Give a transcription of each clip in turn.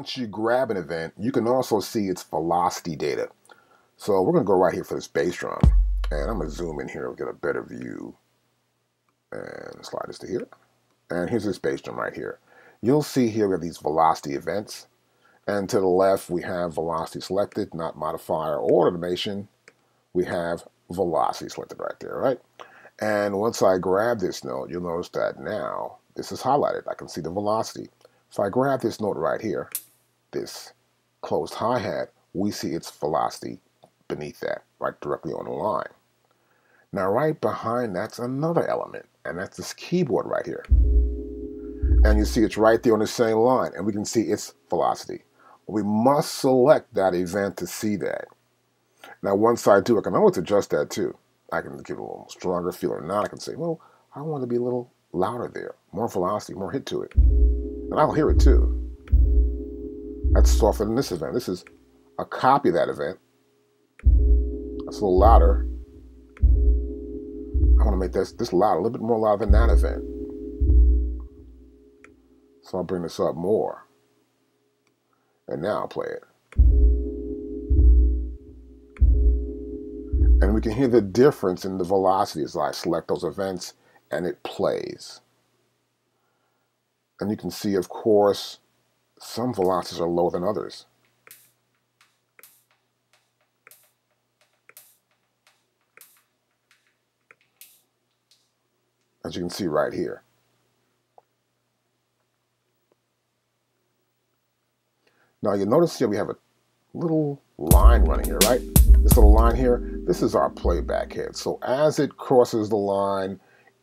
Once you grab an event, you can also see its velocity data. So we're going to go right here for this bass drum, and I'm going to zoom in here and get a better view and slide this to here. And here's this bass drum right here. You'll see here we have these velocity events, and to the left we have velocity selected, not modifier or automation. We have velocity selected right there, right? And once I grab this note, you'll notice that now this is highlighted. I can see the velocity. If I grab this note right here, this closed hi-hat, we see its velocity beneath that, right directly on the line. Now right behind that's another element, and that's this keyboard right here. And you see it's right there on the same line, and we can see its velocity. We must select that event to see that. Now once I do, I can always adjust that too. I can give it a little stronger feel or not. I can say, well, I want to be a little louder there, more velocity, more hit to it. And I'll hear it too. That's softer than this event. This is a copy of that event. That's a little louder. I want to make this loud, a little bit more loud than that event. So I'll bring this up more. And now I'll play it. And we can hear the difference in the velocity as I select those events and it plays. And you can see, of course, some velocities are lower than others. As you can see right here. Now you notice here we have a little line running here, right? This little line here, this is our playback head. So as it crosses the line,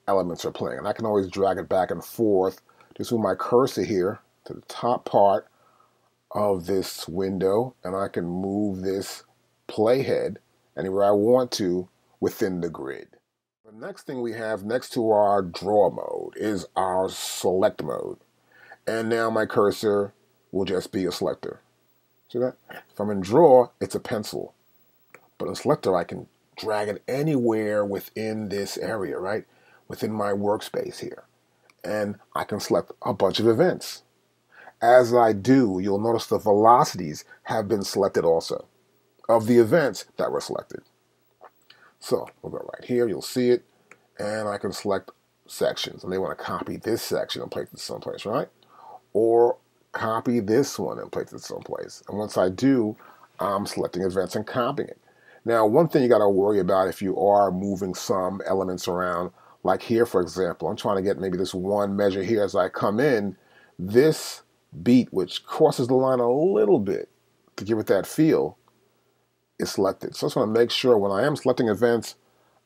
elements are playing. And I can always drag it back and forth. Just move my cursor here to the top part of this window, and I can move this playhead anywhere I want to within the grid. The next thing we have next to our draw mode is our select mode. And now my cursor will just be a selector. See that? If I'm in draw, it's a pencil. But in selector, I can drag it anywhere within this area, right? Within my workspace here. And I can select a bunch of events. As I do, you'll notice the velocities have been selected also of the events that were selected. So we'll go right here, you'll see it, and I can select sections. And they want to copy this section and place it someplace, right? Or copy this one and place it someplace. And once I do, I'm selecting events and copying it. Now, one thing you got to worry about if you are moving some elements around, like here, for example, I'm trying to get maybe this one measure here as I come in, this beat, which crosses the line a little bit to give it that feel, is selected. So I just want to make sure when I am selecting events,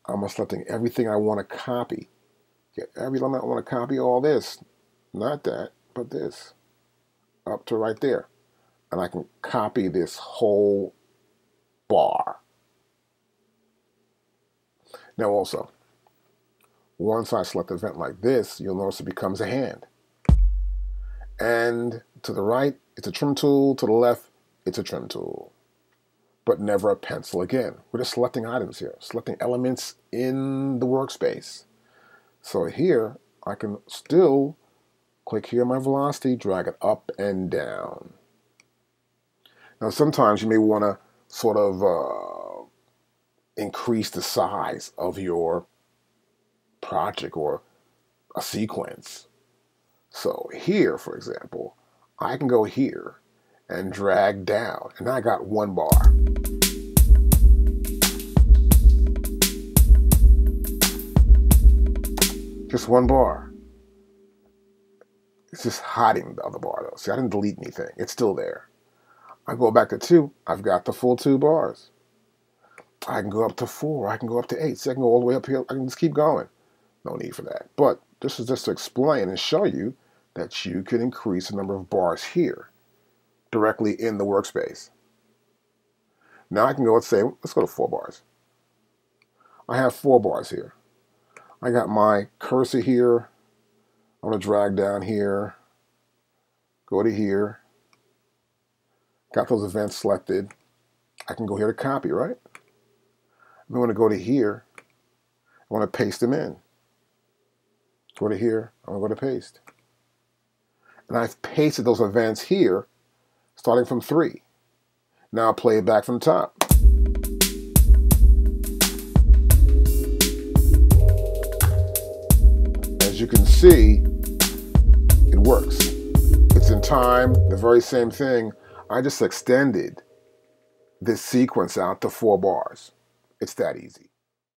I'm selecting everything I want to copy. Get every element I want to copy, all this, not that, but this, up to right there. And I can copy this whole bar. Now also, once I select an event like this, you'll notice it becomes a hand. And to the right, it's a trim tool. To the left, it's a trim tool. But never a pencil again. We're just selecting items here, selecting elements in the workspace. So here, I can still click here, my velocity, drag it up and down. Now sometimes you may want to sort of increase the size of your project or a sequence. So here, for example, I can go here and drag down, and I got one bar. Just one bar. It's just hiding the other bar though. See, I didn't delete anything. It's still there. I go back to 2, I've got the full 2 bars. I can go up to 4, I can go up to 8, so I can go all the way up here, I can just keep going. No need for that. But this is just to explain and show you that you can increase the number of bars here directly in the workspace. Now I can go and say, let's go to 4 bars. I have 4 bars here. I got my cursor here. I'm going to drag down here, go to here. Got those events selected. I can go here to copy, right? I'm going to go to here. I want to paste them in. Go to here. I'm going to go to paste. And I've pasted those events here starting from 3. Now play it back from the top. As you can see, it works. It's in time, the very same thing. I just extended this sequence out to 4 bars. It's that easy.